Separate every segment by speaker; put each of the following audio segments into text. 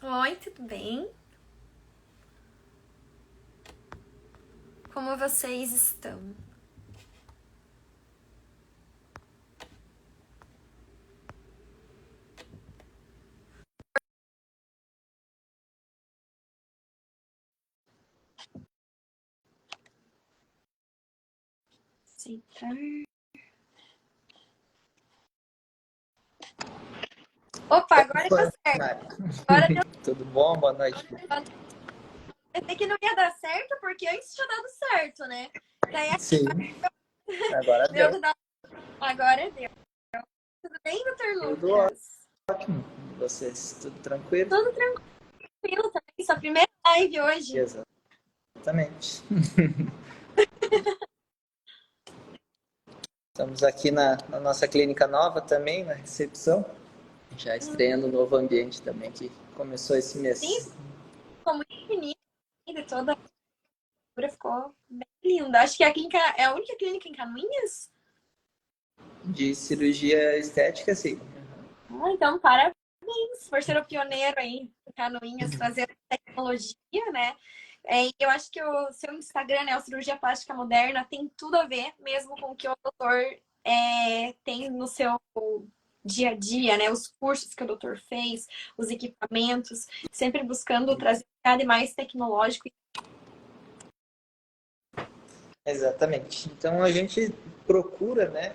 Speaker 1: Oi, tudo bem? Como vocês estão? Aceitar. Opa, agora deu
Speaker 2: Oi,
Speaker 1: certo.
Speaker 2: Mari.
Speaker 1: Agora deu.
Speaker 2: Tudo bom? Boa noite.
Speaker 1: Eu pensei que não ia dar certo, porque antes tinha dado certo, né? Daí
Speaker 2: Sim, agora
Speaker 1: deu
Speaker 2: deu.
Speaker 1: que dar. Agora deu. Tudo bem, doutor
Speaker 2: Tudo
Speaker 1: Lucas?
Speaker 2: ótimo. E vocês, tudo tranquilo?
Speaker 1: Tudo tranquilo também. Sua primeira live hoje.
Speaker 2: Exatamente. Estamos aqui na nossa clínica nova também, na recepção. Já estreando um novo ambiente também que começou esse
Speaker 1: Sim,
Speaker 2: mês.
Speaker 1: ficou muito bonita. Toda a cura ficou bem linda. Acho que a clínica é a única clínica em Canoinhas.
Speaker 2: De cirurgia estética, sim.
Speaker 1: Ah, então, parabéns por ser o pioneiro aí em Canoinhas, trazendo tecnologia, né? Eu acho que o seu Instagram, né, o Cirurgia Plástica Moderna, tem tudo a ver mesmo com o que o doutor tem no seu dia a dia, né? Os cursos que o doutor fez, os equipamentos, sempre buscando trazer cada vez mais tecnológico.
Speaker 2: Exatamente. Então a gente procura, né,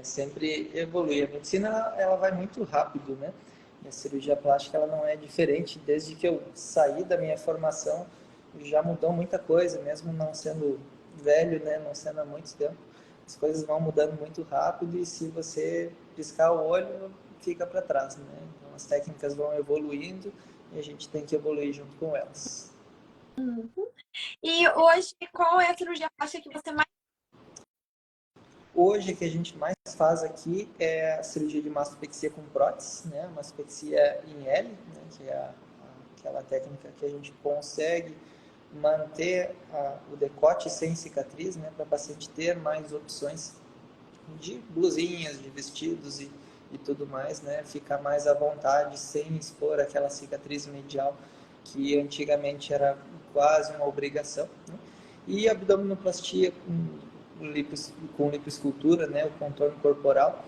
Speaker 2: sempre evoluir. A medicina ela vai muito rápido, né? E a cirurgia plástica ela não é diferente. Desde que eu saí da minha formação, já mudou muita coisa, mesmo não sendo velho, né? Não sendo há muito tempo. As coisas vão mudando muito rápido e se você piscar o olho, fica para trás, né? Então as técnicas vão evoluindo e a gente tem que evoluir junto com elas.
Speaker 1: E hoje, qual é a cirurgia plástica que você mais...
Speaker 2: Hoje, o que a gente mais faz aqui é a cirurgia de mastopexia com prótese, né? Mastopexia em L, né? Que é aquela técnica que a gente consegue manter o decote sem cicatriz, né? Para o paciente ter mais opções de blusinhas, de vestidos e tudo mais, né? Ficar mais à vontade sem expor aquela cicatriz medial que antigamente era quase uma obrigação, né? E abdominoplastia com lipoescultura, né, o contorno corporal,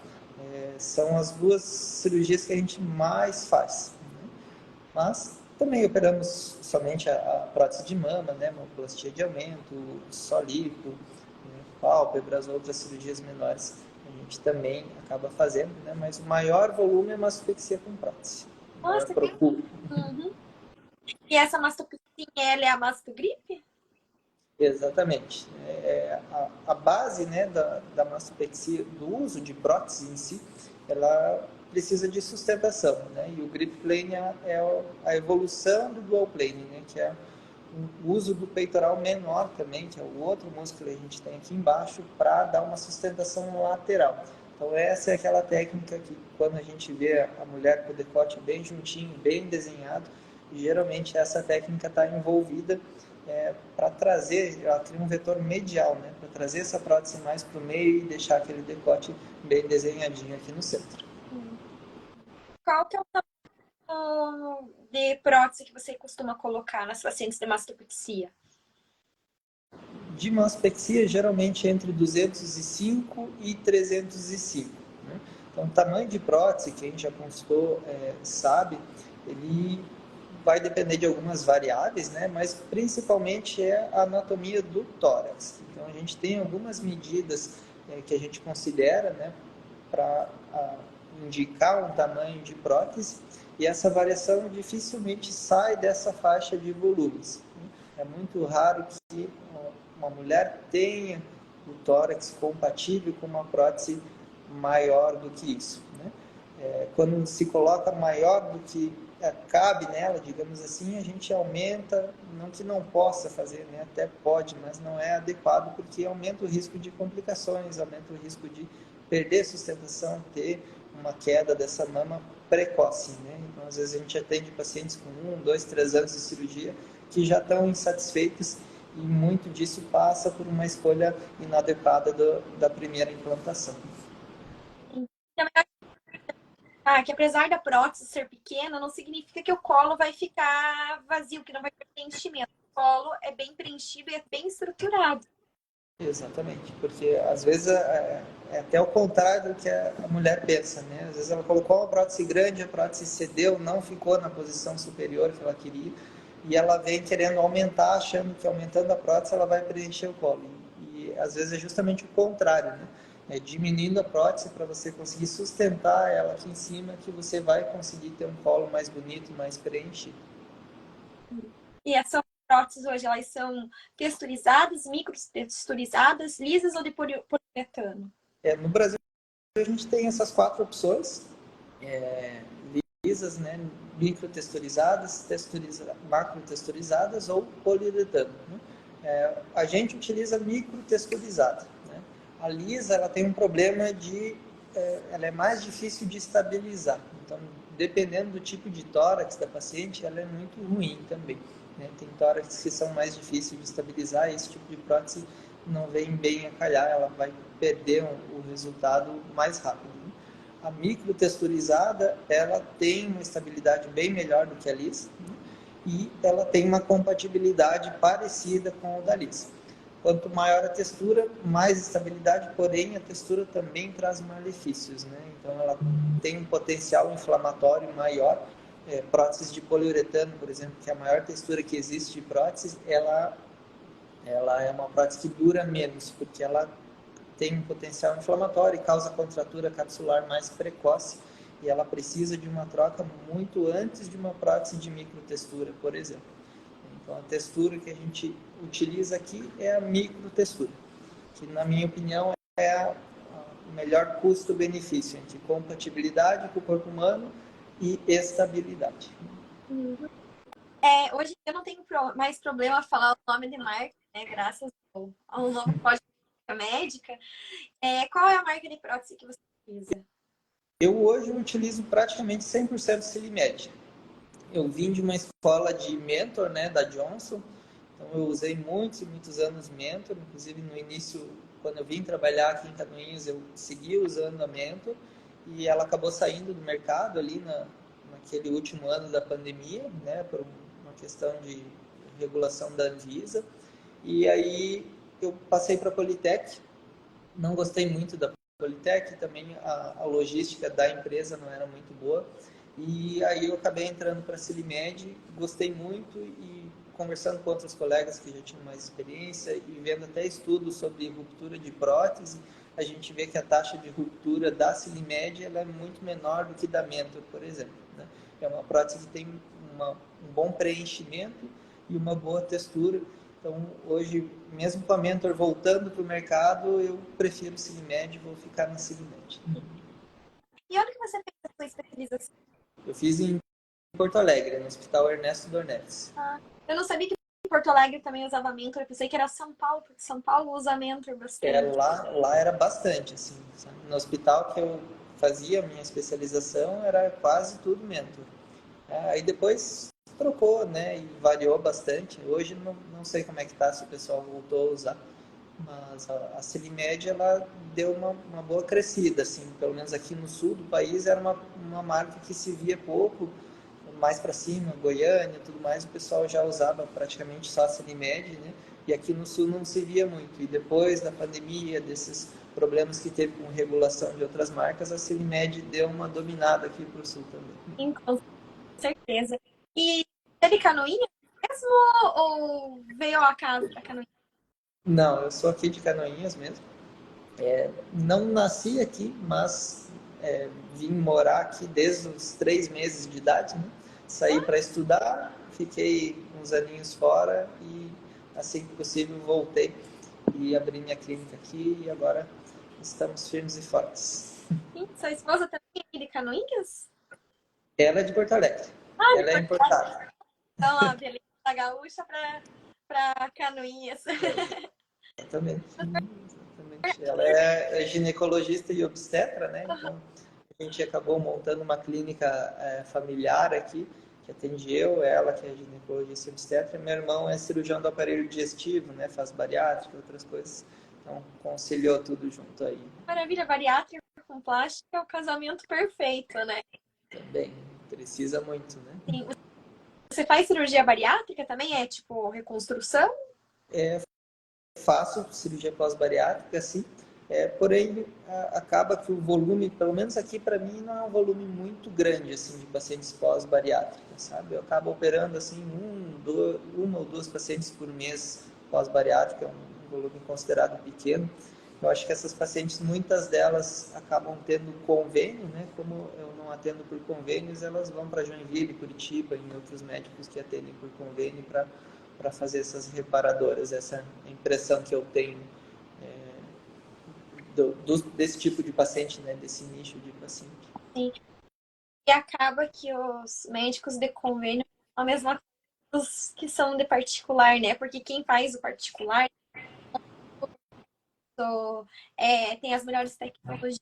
Speaker 2: são as duas cirurgias que a gente mais faz, né? Mas também operamos somente a prótese de mama, né, mamoplastia de aumento, só lipo, né, pálpebras, outras cirurgias menores a gente também acaba fazendo, né, mas o maior volume é mastopexia com prótese, a maior
Speaker 1: Nossa, que...
Speaker 2: procura.
Speaker 1: Uhum. E essa mastopexia, ela é a mastogripe?
Speaker 2: Exatamente. A base, né, da mastopexia, do uso de prótese em si, ela precisa de sustentação, né? E o grip plane é a evolução do dual plane, né? Que é o uso do peitoral menor também, que é o outro músculo que a gente tem aqui embaixo, para dar uma sustentação lateral. Então essa é aquela técnica que quando a gente vê a mulher com o decote bem juntinho, bem desenhado, geralmente essa técnica está envolvida para trazer, ela cria um vetor medial, né? Para trazer essa prótese mais para o meio e deixar aquele decote bem desenhadinho aqui no centro.
Speaker 1: Qual que é o tamanho de prótese que você costuma colocar nas pacientes de mastopexia?
Speaker 2: De mastopexia, geralmente entre 205 e 305. Né? Então, o tamanho de prótese, que a gente já consultou, sabe, ele vai depender de algumas variáveis, né? Mas principalmente é a anatomia do tórax. Então, a gente tem algumas medidas que a gente considera, né, para indicar um tamanho de prótese, e essa variação dificilmente sai dessa faixa de volumes. É muito raro que uma mulher tenha o tórax compatível com uma prótese maior do que isso, né? Quando se coloca maior do que cabe nela, digamos assim, a gente aumenta, não que não possa fazer, né? Até pode, mas não é adequado porque aumenta o risco de complicações, aumenta o risco de perder sustentação, ter uma queda dessa mama precoce, né? Então, às vezes a gente atende pacientes com 1, 2, 3 anos de cirurgia que já estão insatisfeitos e muito disso passa por uma escolha inadequada da primeira implantação.
Speaker 1: Também que apesar da prótese ser pequena, não significa que o colo vai ficar vazio, que não vai ter preenchimento. O colo é bem preenchido e é bem estruturado.
Speaker 2: Exatamente, porque às vezes é até o contrário do que a mulher pensa, né? Às vezes ela colocou uma prótese grande, a prótese cedeu, não ficou na posição superior que ela queria, e ela vem querendo aumentar, achando que aumentando a prótese ela vai preencher o colo. E às vezes é justamente o contrário, né? É diminuindo a prótese para você conseguir sustentar ela aqui em cima, que você vai conseguir ter um colo mais bonito, mais preenchido.
Speaker 1: E essas próteses hoje, elas são texturizadas, microtexturizadas, lisas ou de poliuretano?
Speaker 2: No Brasil, a gente tem essas 4 opções. Lisas, né, microtexturizadas, macrotexturizadas ou poliuretano. Né? A gente utiliza microtexturizada. Né? A lisa ela tem um problema ela é mais difícil de estabilizar. Então, dependendo do tipo de tórax da paciente, ela é muito ruim também. Né? Tem tórax que são mais difíceis de estabilizar e esse tipo de prótese não vem bem a calhar, ela vai perder o resultado mais rápido. A microtexturizada, ela tem uma estabilidade bem melhor do que a lisa, né? E ela tem uma compatibilidade parecida com o da lisa. Quanto maior a textura, mais estabilidade, porém a textura também traz malefícios, né? Então ela tem um potencial inflamatório maior. Próteses de poliuretano, por exemplo, que é a maior textura que existe de próteses, ela é uma prótese que dura menos, porque ela tem um potencial inflamatório e causa contratura capsular mais precoce e ela precisa de uma troca muito antes de uma prótese de microtextura, por exemplo. Então, a textura que a gente utiliza aqui é a microtextura, que, na minha opinião, é o melhor custo-benefício entre compatibilidade com o corpo humano e estabilidade.
Speaker 1: Hoje eu não tenho mais problema falar o nome de marca, né? Graças ao novo código médica. Qual é a marca de prótese que você utiliza?
Speaker 2: Eu hoje utilizo praticamente 100% Silimed. Eu vim de uma escola de Mentor, né, da Johnson. Então eu usei muitos e muitos anos Mentor. Inclusive no início, quando eu vim trabalhar aqui em Canoinhas, eu segui usando a Mentor. E ela acabou saindo do mercado ali naquele último ano da pandemia, né, por uma questão de regulação da Anvisa. E aí eu passei para a Politec. Não gostei muito da Politec, também a logística da empresa não era muito boa. E aí eu acabei entrando para a Silimed, gostei muito e conversando com outros colegas que já tinham mais experiência e vendo até estudos sobre ruptura de prótese, a gente vê que a taxa de ruptura da Silimed ela é muito menor do que da Mentor, por exemplo. Né? É uma prótese que tem um bom preenchimento e uma boa textura. Então, hoje, mesmo com a Mentor voltando para o mercado, eu prefiro o Silimed e vou ficar na Silimed.
Speaker 1: E onde que você fez a sua especialização?
Speaker 2: Eu fiz em Porto Alegre, no Hospital Ernesto Dornelles.
Speaker 1: Eu não sabia que em Porto Alegre também usava Mentor. Eu pensei que era São Paulo, porque São Paulo usa Mentor bastante.
Speaker 2: Lá era bastante, assim. Sabe? No hospital que eu fazia a minha especialização, era quase tudo Mentor. Aí depois trocou, né, e variou bastante. Hoje não sei como é que tá, se o pessoal voltou a usar. Mas a Silimed, ela deu uma boa crescida, assim, pelo menos aqui no sul do país era uma marca que se via pouco, mais para cima, Goiânia, tudo mais, o pessoal já usava praticamente só a Silimed, né? E aqui no sul não se via muito. E depois da pandemia, desses problemas que teve com regulação de outras marcas, a Silimed deu uma dominada aqui para o sul também.
Speaker 1: Sim, com certeza. E teve Canoinha mesmo ou veio ao acaso para Canoinha?
Speaker 2: Não, eu sou aqui de Canoinhas mesmo. Não nasci aqui, mas vim morar aqui desde os 3 meses de idade, né? Saí para estudar, fiquei uns aninhos fora e assim que possível voltei e abri minha clínica aqui e agora estamos firmes e fortes.
Speaker 1: Sim, sua esposa também é aqui de Canoinhas?
Speaker 2: Ela é de Porto Alegre,
Speaker 1: De
Speaker 2: ela é
Speaker 1: Porto Alegre.
Speaker 2: importada.
Speaker 1: Então, a beleza da gaúcha para Canoinhas.
Speaker 2: Exatamente. Ela é ginecologista e obstetra, né? Então a gente acabou montando uma clínica familiar aqui, que atende eu, ela, que é ginecologista e obstetra, e meu irmão é cirurgião do aparelho digestivo, né? Faz bariátrica, outras coisas. Então conciliou tudo junto aí.
Speaker 1: Maravilha, bariátrica com plástica é o casamento perfeito, né?
Speaker 2: Também precisa muito, né?
Speaker 1: Sim. Você faz cirurgia bariátrica também? É tipo reconstrução?
Speaker 2: Faço cirurgia pós-bariátrica, sim. Porém, acaba que o volume, pelo menos aqui para mim, não é um volume muito grande assim de pacientes pós-bariátricos, sabe? Eu acabo operando assim uma ou duas pacientes por mês pós-bariátrica, é um volume considerado pequeno. Eu acho que essas pacientes, muitas delas acabam tendo convênio, né? Como eu não atendo por convênios, elas vão para Joinville, Curitiba, em outros médicos que atendem por convênio para fazer essas reparadoras. Essa impressão que eu tenho desse tipo de paciente, né? Desse nicho de paciente.
Speaker 1: Sim. E acaba que os médicos de convênio são a mesma coisa dos que são de particular, né? Porque quem faz o particular tem as melhores tecnologias,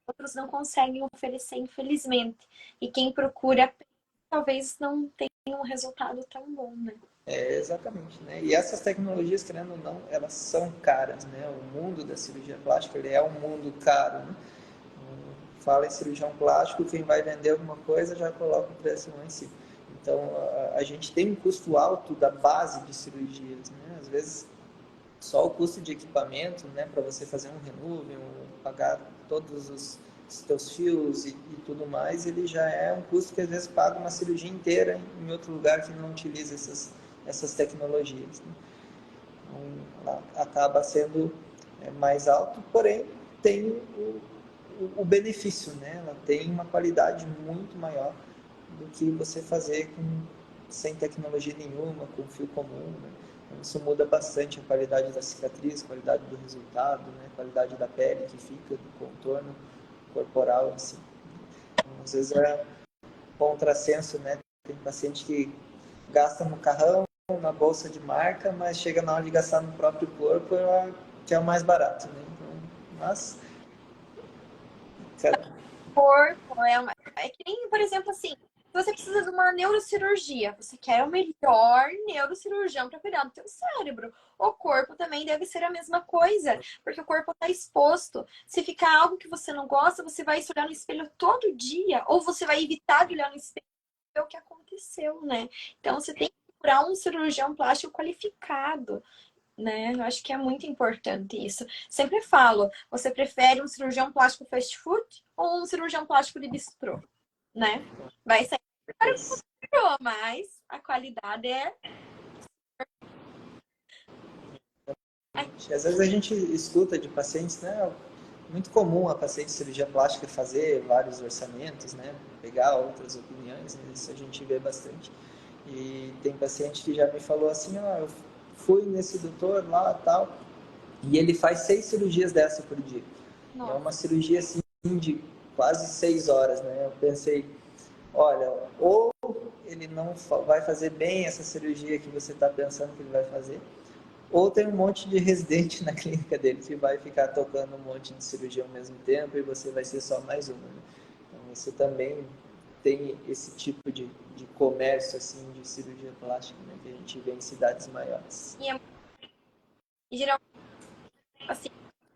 Speaker 1: outros não conseguem oferecer, infelizmente. E quem procura talvez não tenha um resultado tão bom, né?
Speaker 2: Exatamente, né? E essas tecnologias, querendo ou não, elas são caras, né? O mundo da cirurgia plástica, ele é um mundo caro, né? Fala em cirurgião plástico, quem vai vender alguma coisa já coloca o preço lá em cima. Então, a gente tem um custo alto da base de cirurgias, né? Às vezes, só o custo de equipamento, né? Para você fazer um Renuvium, pagar todos os teus fios e tudo mais, ele já é um custo que às vezes paga uma cirurgia inteira em outro lugar que não utiliza essas tecnologias, né? Então, acaba sendo mais alto, porém tem o benefício, né? Ela tem uma qualidade muito maior do que você fazer sem tecnologia nenhuma, com fio comum, né? Então, isso muda bastante a qualidade da cicatriz, a qualidade do resultado, né? A qualidade da pele que fica, do contorno corporal, assim. Então, às vezes é contrassenso, né? Tem paciente que gasta no carrão, na bolsa de marca, mas chega na hora de gastar no próprio corpo, que é o mais barato, né? Então, mas
Speaker 1: Corpo é que nem, por exemplo, assim, se você precisa de uma neurocirurgia, você quer o melhor neurocirurgião para cuidar do teu cérebro. O corpo também deve ser a mesma coisa, porque o corpo está exposto. Se ficar algo que você não gosta, você vai se olhar no espelho todo dia, ou você vai evitar de olhar no espelho e ver o que aconteceu, né? Então você tem que procurar um cirurgião plástico qualificado, né? Eu acho que é muito importante isso. Sempre falo, você prefere um cirurgião plástico fast food ou um cirurgião plástico de bistrô, né? Vai sair caro que o bistrô, mas a qualidade é...
Speaker 2: às vezes a gente escuta de pacientes, né? Muito comum a paciente de cirurgia plástica fazer vários orçamentos, né? Pegar outras opiniões, né? Isso a gente vê bastante. E tem paciente que já me falou assim, ó, eu fui nesse doutor lá tal, e ele faz 6 cirurgias dessa por dia. É
Speaker 1: Nossa.
Speaker 2: uma cirurgia assim de quase 6 horas, né? Eu pensei, olha, ou ele não vai fazer bem essa cirurgia que você está pensando que ele vai fazer, ou tem um monte de residente na clínica dele que vai ficar tocando um monte de cirurgia ao mesmo tempo e você vai ser só mais uma, né? Então, você também tem esse tipo de comércio assim de cirurgia plástica, né, que a gente vê em cidades maiores.
Speaker 1: E geralmente, assim,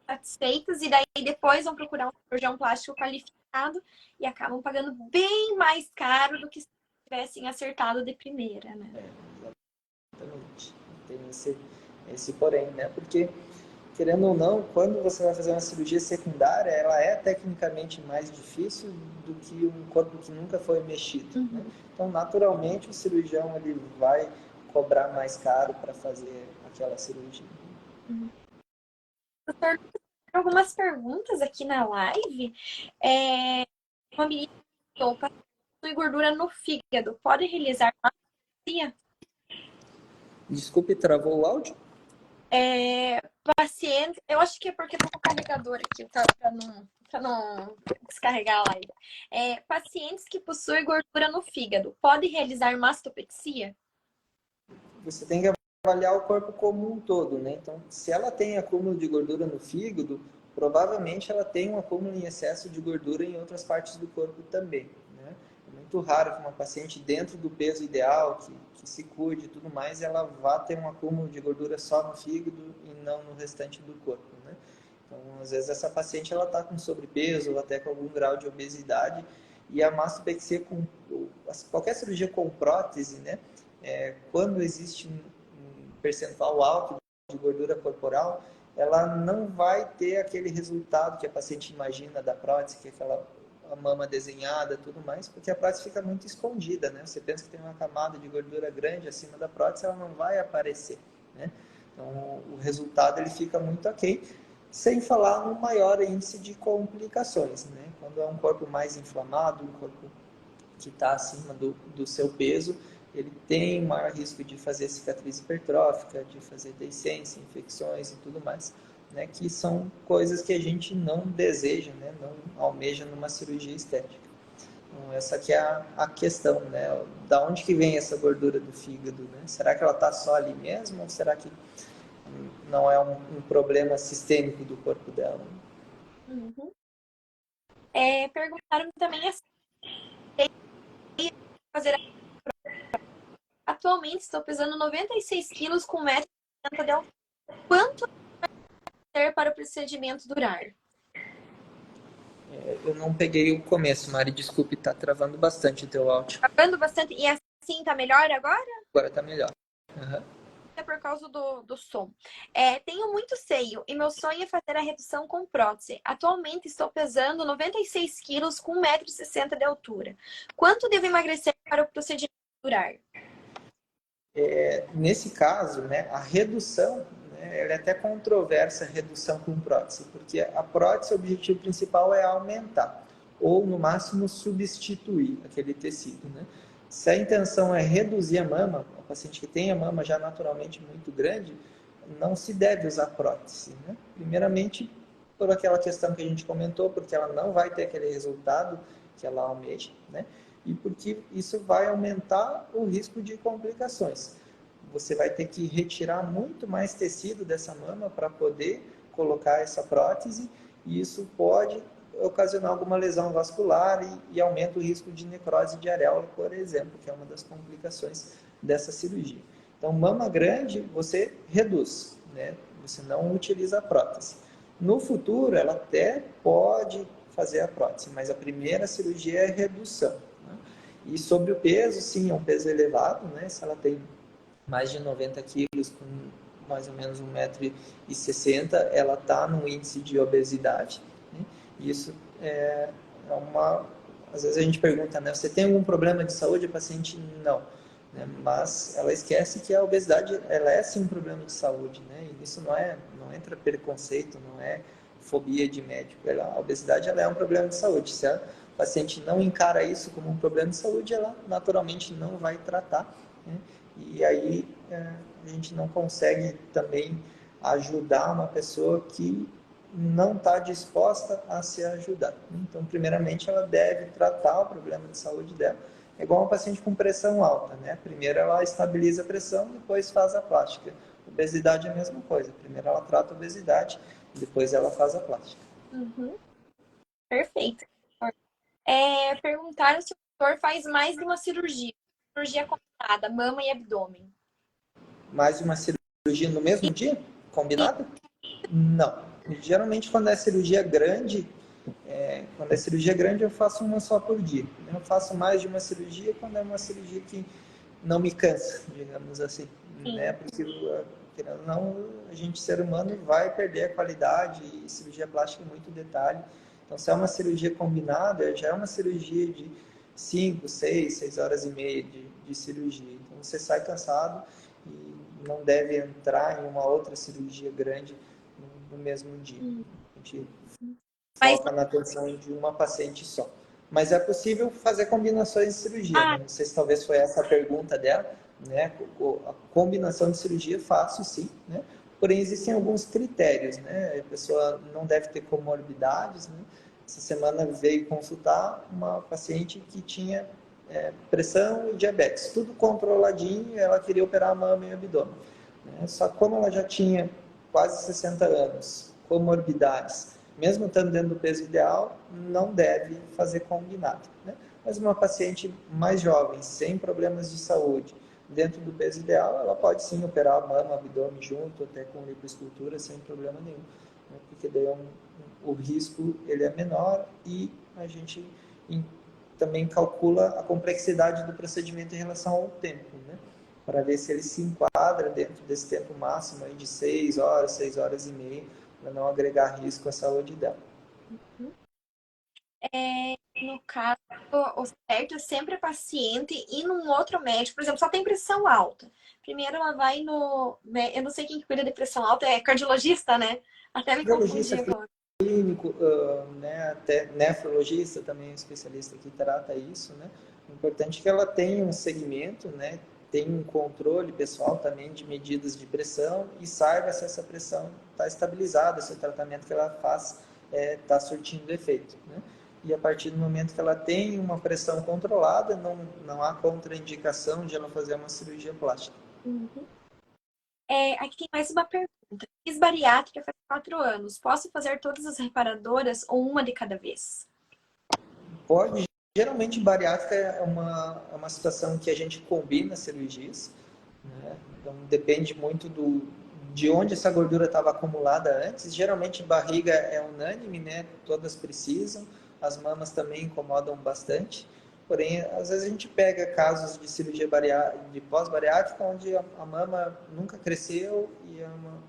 Speaker 1: satisfeitos e daí depois vão procurar um cirurgião plástico qualificado e acabam pagando bem mais caro do que se tivessem acertado de primeira, né?
Speaker 2: Exatamente. Tem esse porém, né? Porque, querendo ou não, quando você vai fazer uma cirurgia secundária, ela é tecnicamente mais difícil do que um corpo que nunca foi mexido, né? Então, naturalmente, o cirurgião ele vai cobrar mais caro para fazer aquela cirurgia.
Speaker 1: Doutor, algumas perguntas aqui na live. Uma menina possui gordura no fígado, pode realizar mastopexia?
Speaker 2: Desculpe, travou o áudio?
Speaker 1: Paciente, eu acho que é porque tô com o carregador aqui, tá? Pra não descarregar a live. Pacientes que possuem gordura no fígado, pode realizar mastopexia?
Speaker 2: Você tem que avaliar o corpo como um todo, né? Então, se ela tem acúmulo de gordura no fígado, provavelmente ela tem um acúmulo em excesso de gordura em outras partes do corpo também, né? É muito raro que uma paciente dentro do peso ideal, que se cuide e tudo mais, ela vá ter um acúmulo de gordura só no fígado e não no restante do corpo, né? Então, às vezes essa paciente ela está com sobrepeso ou até com algum grau de obesidade E a mastopexia, qualquer cirurgia com prótese, né, quando existe um percentual alto de gordura corporal, ela não vai ter aquele resultado que a paciente imagina da prótese, que é aquela a mama desenhada, tudo mais, porque a prótese fica muito escondida, né? Você pensa que tem uma camada de gordura grande acima da prótese, ela não vai aparecer, né? Então, o resultado ele fica muito ok, sem falar no maior índice de complicações, né? Quando é um corpo mais inflamado, um corpo que está acima do seu peso, ele tem maior risco de fazer cicatriz hipertrófica, de fazer deiscência, infecções e tudo mais, né? Que são coisas que a gente não deseja, né? Não almeja numa cirurgia estética. Então, essa aqui é a questão, né? Da onde que vem essa gordura do fígado, né? Será que ela está só ali mesmo ou será que não é um problema sistêmico do corpo dela?
Speaker 1: Uhum. Perguntaram também assim, fazer... Atualmente estou pesando 96 quilos com 1,70 m de altura. Quanto ter para o procedimento durar?
Speaker 2: Eu não peguei o começo, Mari, desculpe, tá travando bastante o teu áudio.
Speaker 1: Travando bastante. E assim tá melhor agora?
Speaker 2: Agora tá melhor. Uhum.
Speaker 1: É por causa do som. Tenho muito seio e meu sonho é fazer a redução com prótese. Atualmente estou pesando 96 quilos com 1,60 m de altura. Quanto devo emagrecer para o procedimento durar?
Speaker 2: Nesse caso, né, a redução, né, ela é até controversa, a redução com prótese, porque a prótese, o objetivo principal é aumentar, ou no máximo substituir aquele tecido, né? Se a intenção é reduzir a mama, o paciente que tem a mama já naturalmente muito grande, não se deve usar prótese, né? Primeiramente, por aquela questão que a gente comentou, porque ela não vai ter aquele resultado que ela almeja, né? E porque isso vai aumentar o risco de complicações. Você vai ter que retirar muito mais tecido dessa mama para poder colocar essa prótese, e isso pode ocasionar alguma lesão vascular e aumenta o risco de necrose de areola, por exemplo, que é uma das complicações dessa cirurgia. Então, mama grande, você reduz, né? Você não utiliza a prótese. No futuro, ela até pode fazer a prótese, mas a primeira cirurgia é redução. E sobre o peso, sim, é um peso elevado, né? Se ela tem mais de 90 quilos, com mais ou menos 1,60 m, ela está num índice de obesidade, né? E isso é uma... Às vezes a gente pergunta, né? Você tem algum problema de saúde? A paciente, não. Né? Mas ela esquece que a obesidade, ela é sim um problema de saúde, né? E isso não entra preconceito, não é fobia de médico. A obesidade, ela é um problema de saúde. Se a paciente não encara isso como um problema de saúde, ela naturalmente não vai tratar, né? E aí a gente não consegue também ajudar uma pessoa que não está disposta a se ajudar. Então, primeiramente, ela deve tratar o problema de saúde dela. É igual uma paciente com pressão alta, né? Primeiro ela estabiliza a pressão, depois faz a plástica. Obesidade é a mesma coisa. Primeiro ela trata a obesidade, depois ela faz a plástica.
Speaker 1: Uhum. Perfeito. Perguntaram se o doutor faz mais de uma cirurgia. Cirurgia combinada, mama e abdômen.
Speaker 2: Mais uma cirurgia no mesmo dia? Combinada? Não. Geralmente quando é cirurgia grande, eu faço uma só por dia. Eu faço mais de uma cirurgia quando é uma cirurgia que não me cansa, digamos assim, né? Porque querendo ou não, a gente, ser humano, vai perder a qualidade, e cirurgia plástica é muito detalhe. Então, se é uma cirurgia combinada, já é uma cirurgia de 5, 6 horas e meia de cirurgia. Então, você sai cansado e não deve entrar em uma outra cirurgia grande no mesmo dia. A gente
Speaker 1: Mas,
Speaker 2: foca na atenção de uma paciente só. Mas é possível fazer combinações de cirurgia, né? Não sei se talvez foi essa a pergunta dela, né? A combinação de cirurgia faço sim, né? Porém, existem alguns critérios, né? A pessoa não deve ter comorbidades, né? Essa semana veio consultar uma paciente que tinha pressão e diabetes, tudo controladinho, ela queria operar a mama e o abdômen, né? Só que como ela já tinha quase 60 anos, comorbidades, mesmo estando dentro do peso ideal, não deve fazer combinado, né? Mas uma paciente mais jovem, sem problemas de saúde, dentro do peso ideal, ela pode sim operar a mama, abdômen junto, até com lipoescultura, sem problema nenhum, né? Porque daí o risco ele é menor e a gente também calcula a complexidade do procedimento em relação ao tempo, né? Para ver se ele se enquadra dentro desse tempo máximo aí de 6 horas e meia, para não agregar risco à saúde dela.
Speaker 1: No caso, o certo é sempre a paciente ir num outro médico. Por exemplo, só tem pressão alta. Primeiro ela vai no... Eu não sei quem cuida de pressão alta, é cardiologista, né? Até me confundi agora.
Speaker 2: Clínico, né, até nefrologista também é um especialista que trata isso, né? O importante é que ela tenha um segmento, né? Tem um controle pessoal também de medidas de pressão e saiba se essa pressão está estabilizada, se o tratamento que ela faz está surtindo efeito, né? E a partir do momento que ela tem uma pressão controlada, não há contraindicação de ela fazer uma cirurgia plástica.
Speaker 1: Uhum. Aqui tem mais uma pergunta. Fiz bariátrica faz 4 anos. Posso fazer todas as reparadoras ou uma de cada vez?
Speaker 2: Pode. Geralmente, bariátrica é uma situação que a gente combina cirurgias, né? Então, depende muito de onde essa gordura estava acumulada antes. Geralmente, barriga é unânime, né? Todas precisam. As mamas também incomodam bastante. Porém, às vezes a gente pega casos de cirurgia de pós-bariátrica onde a mama nunca cresceu e é um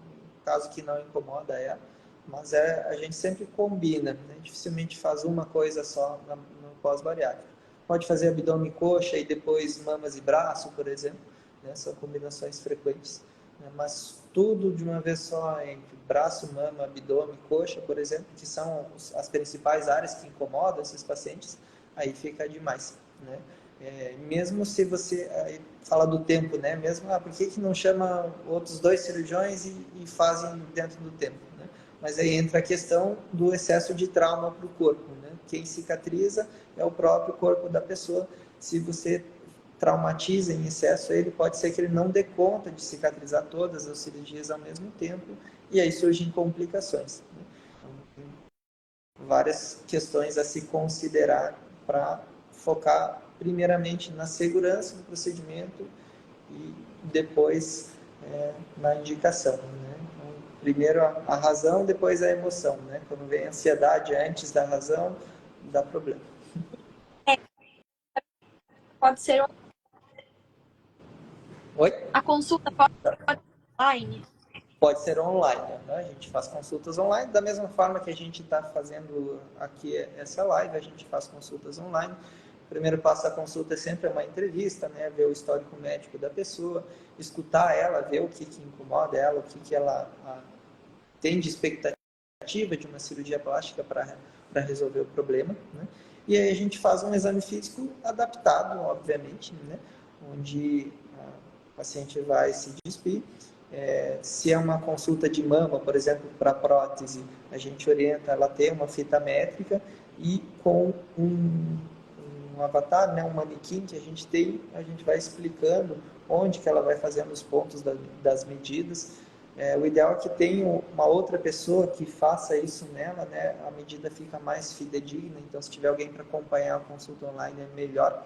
Speaker 2: caso que não incomoda ela. Mas a gente sempre combina, né? Dificilmente faz uma coisa só no pós-bariátrico. Pode fazer abdômen e coxa e depois mamas e braço, por exemplo, né? São combinações frequentes. Né? Mas tudo de uma vez só, entre braço, mama, abdômen, coxa, por exemplo, que são as principais áreas que incomodam esses pacientes, aí fica demais, né? Mesmo se você fala do tempo, né? Mesmo, por que não chama outros 2 cirurgiões e fazem dentro do tempo, né? Mas aí entra a questão do excesso de trauma para o corpo, né? Quem cicatriza é o próprio corpo da pessoa. Se você traumatiza em excesso ele, pode ser que ele não dê conta de cicatrizar todas as cirurgias ao mesmo tempo e aí surgem complicações, né? Então, várias questões a se considerar para focar primeiramente na segurança do procedimento e depois na indicação, né? Então, primeiro a razão, depois a emoção, né? Quando vem a ansiedade antes da razão, dá problema.
Speaker 1: Pode ser
Speaker 2: Oi?
Speaker 1: a consulta pode ser online?
Speaker 2: Pode ser online, né? A gente faz consultas online, da mesma forma que a gente está fazendo aqui essa live, a gente faz consultas online. O primeiro passo da consulta é sempre uma entrevista, né? Ver o histórico médico da pessoa, escutar ela, ver o que incomoda ela, o que ela tem de expectativa de uma cirurgia plástica para resolver o problema, né? E aí a gente faz um exame físico adaptado, obviamente, né? Onde o paciente vai se despir. Se é uma consulta de mama, por exemplo, para prótese, a gente orienta ela a ter uma fita métrica e com um avatar, né, um manequim que a gente tem, a gente vai explicando onde que ela vai fazendo os pontos das medidas. O ideal é que tenha uma outra pessoa que faça isso nela, né? A medida fica mais fidedigna, então se tiver alguém para acompanhar a consulta online é melhor.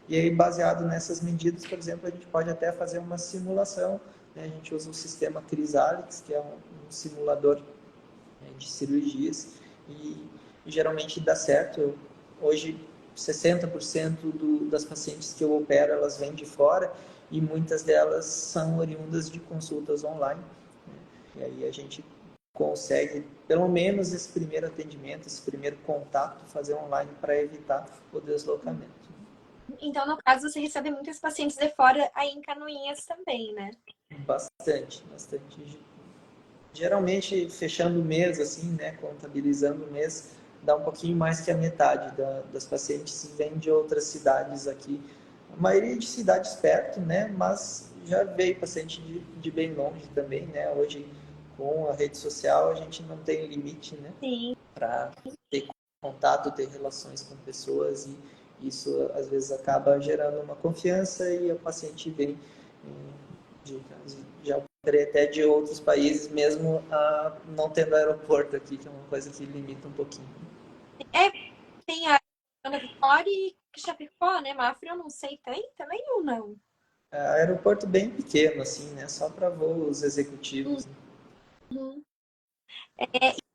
Speaker 2: E aí, baseado nessas medidas, por exemplo, a gente pode até fazer uma simulação, né? A gente usa o sistema Chrysalix, que é um simulador, né, de cirurgias, e geralmente dá certo. Hoje, 60% das pacientes que eu opero, elas vêm de fora, e muitas delas são oriundas de consultas online. E aí a gente consegue, pelo menos esse primeiro atendimento, esse primeiro contato, fazer online para evitar o deslocamento.
Speaker 1: Então, no caso, você recebe muitos pacientes de fora aí em Canoinhas também, né?
Speaker 2: Bastante, bastante. Geralmente, fechando o mês, assim, né, contabilizando o mês, dá um pouquinho mais que a metade das pacientes vem de outras cidades aqui. A maioria de cidades perto, né, mas já veio paciente de bem longe também, né? Hoje, com a rede social, a gente não tem limite, né?
Speaker 1: Sim.
Speaker 2: Para ter contato, ter relações com pessoas, e isso às vezes acaba gerando uma confiança e o paciente vem já até de outros países, mesmo não tendo aeroporto aqui, que é uma coisa que limita um pouquinho.
Speaker 1: Tem a Ana Vitória e Chapecó, né? Mafra, eu não sei, tem também ou não?
Speaker 2: Aeroporto bem pequeno, assim, né? Só para voos executivos.
Speaker 1: Uhum.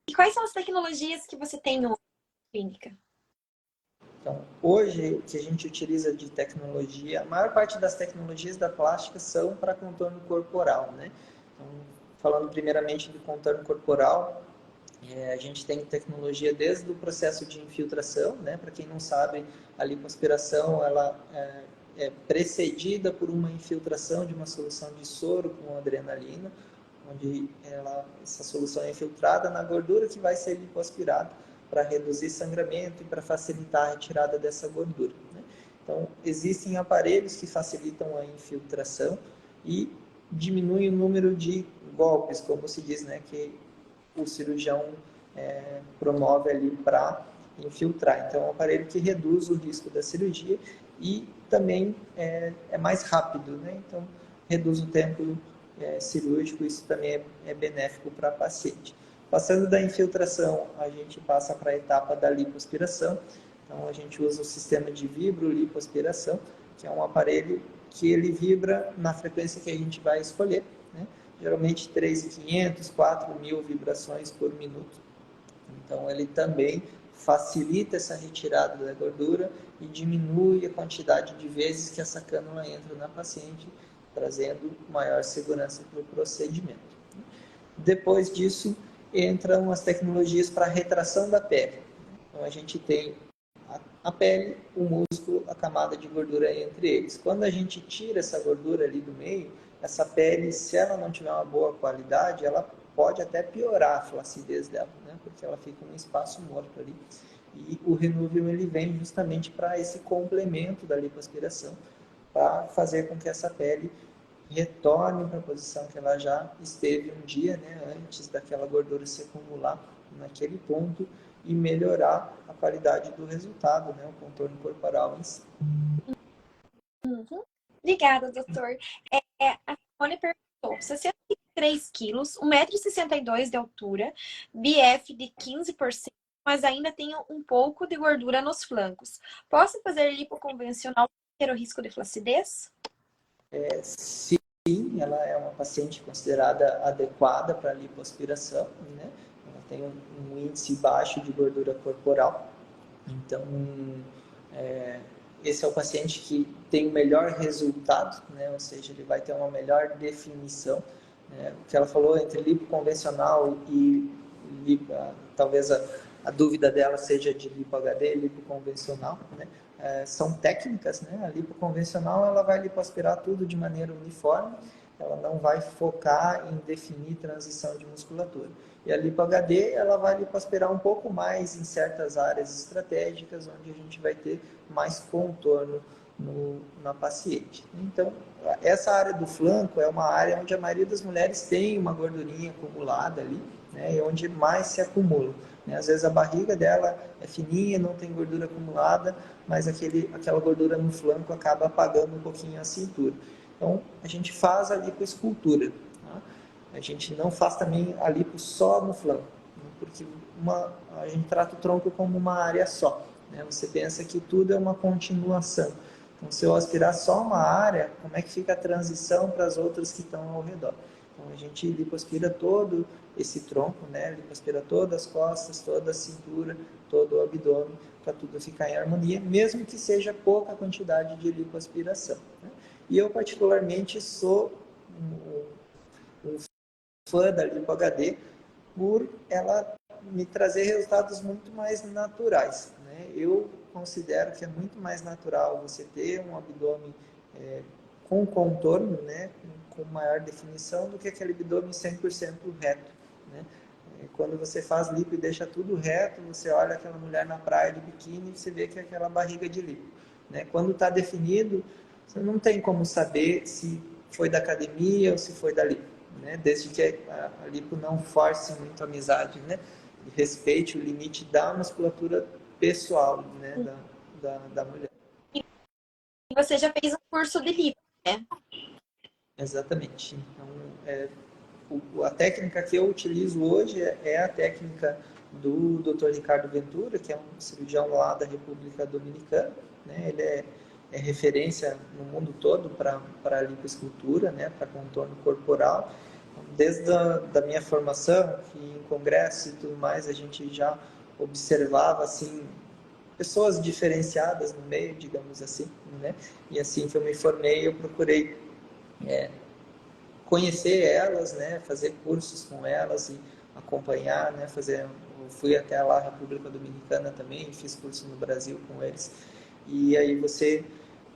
Speaker 1: E quais são as tecnologias que você tem na clínica?
Speaker 2: Então, hoje, o que a gente utiliza de tecnologia, a maior parte das tecnologias da plástica são para contorno corporal, né? Então, falando primeiramente do contorno corporal, a gente tem tecnologia desde o processo de infiltração, né? Para quem não sabe, a lipoaspiração ela é precedida por uma infiltração de uma solução de soro com adrenalina, onde essa solução é infiltrada na gordura que vai ser lipoaspirada para reduzir sangramento e para facilitar a retirada dessa gordura, né? Então, existem aparelhos que facilitam a infiltração e diminuem o número de golpes, como se diz, né? Que o cirurgião promove ali para infiltrar. Então, é um aparelho que reduz o risco da cirurgia e também é mais rápido, né? Então, reduz o tempo cirúrgico, isso também é benéfico para a paciente. Passando da infiltração, a gente passa para a etapa da lipoaspiração. Então, a gente usa o sistema de vibro-lipoaspiração, que é um aparelho que ele vibra na frequência que a gente vai escolher, né? Geralmente 3.500, 4.000 vibrações por minuto. Então, ele também facilita essa retirada da gordura e diminui a quantidade de vezes que essa cânula entra na paciente, trazendo maior segurança para o procedimento. Depois disso, entram as tecnologias para retração da pele. Então, a gente tem a pele, o músculo, a camada de gordura entre eles. Quando a gente tira essa gordura ali do meio, essa pele, se ela não tiver uma boa qualidade, ela pode até piorar a flacidez dela, né? Porque ela fica num espaço morto ali. E o Renuvium, ele vem justamente para esse complemento da lipoaspiração, para fazer com que essa pele retorne para a posição que ela já esteve um dia, né, antes daquela gordura se acumular naquele ponto e melhorar a qualidade do resultado, né, o contorno corporal em si.
Speaker 1: Uhum. Obrigada, doutor. A Simone perguntou: 63 quilos, 1,62 m de altura, BF de 15%, mas ainda tenho um pouco de gordura nos flancos. Posso fazer lipo convencional sem ter o risco de flacidez?
Speaker 2: Sim, ela é uma paciente considerada adequada para lipoaspiração, né? Ela tem um índice baixo de gordura corporal, então esse é o paciente que tem o melhor resultado, né? Ou seja, ele vai ter uma melhor definição, né? O que ela falou entre lipo convencional e lipo, talvez a dúvida dela seja de lipo HD, lipo convencional, né? São técnicas, né? A lipo convencional ela vai lipoaspirar tudo de maneira uniforme, ela não vai focar em definir transição de musculatura. E a lipo HD ela vai lipoaspirar um pouco mais em certas áreas estratégicas, onde a gente vai ter mais contorno na paciente. Então, essa área do flanco é uma área onde a maioria das mulheres tem uma gordurinha acumulada ali, né? E onde mais se acumula. Às vezes a barriga dela é fininha, não tem gordura acumulada, mas aquela gordura no flanco acaba apagando um pouquinho a cintura. Então, a gente faz a lipoescultura. Tá? A gente não faz também a lipo só no flanco, porque a gente trata o tronco como uma área só, né? Você pensa que tudo é uma continuação. Então, se eu aspirar só uma área, como é que fica a transição para as outras que estão ao redor? Então, a gente lipoaspira todo esse tronco, né? Lipoaspira todas as costas, toda a cintura, todo o abdômen, para tudo ficar em harmonia, mesmo que seja pouca quantidade de lipoaspiração, né? E eu, particularmente, sou um fã da Lipo HD por ela me trazer resultados muito mais naturais, né? Eu considero que é muito mais natural você ter um abdômen com contorno, né, com maior definição, do que aquele abdômen 100% reto, né? Quando você faz lipo e deixa tudo reto, você olha aquela mulher na praia de biquíni e você vê que é aquela barriga de lipo, né? Quando está definido, você não tem como saber se foi da academia ou se foi da lipo, né? Desde que a lipo não force muito a amizade, né? E respeite o limite da musculatura pessoal, né? Da mulher.
Speaker 1: E você já fez um curso de lipo, né?
Speaker 2: Exatamente. Então, a técnica que eu utilizo hoje é a técnica do Dr. Ricardo Ventura, que é um cirurgião lá da República Dominicana, né? Ele é referência no mundo todo para a lipoescultura, né? Para contorno corporal. Desde da minha formação, que em congresso e tudo mais, a gente já observava assim pessoas diferenciadas no meio, digamos assim, né? E assim que eu me formei, eu procurei conhecer elas, né? Fazer cursos com elas e acompanhar, né? Eu fui até lá, República Dominicana também, fiz curso no Brasil com eles. E aí você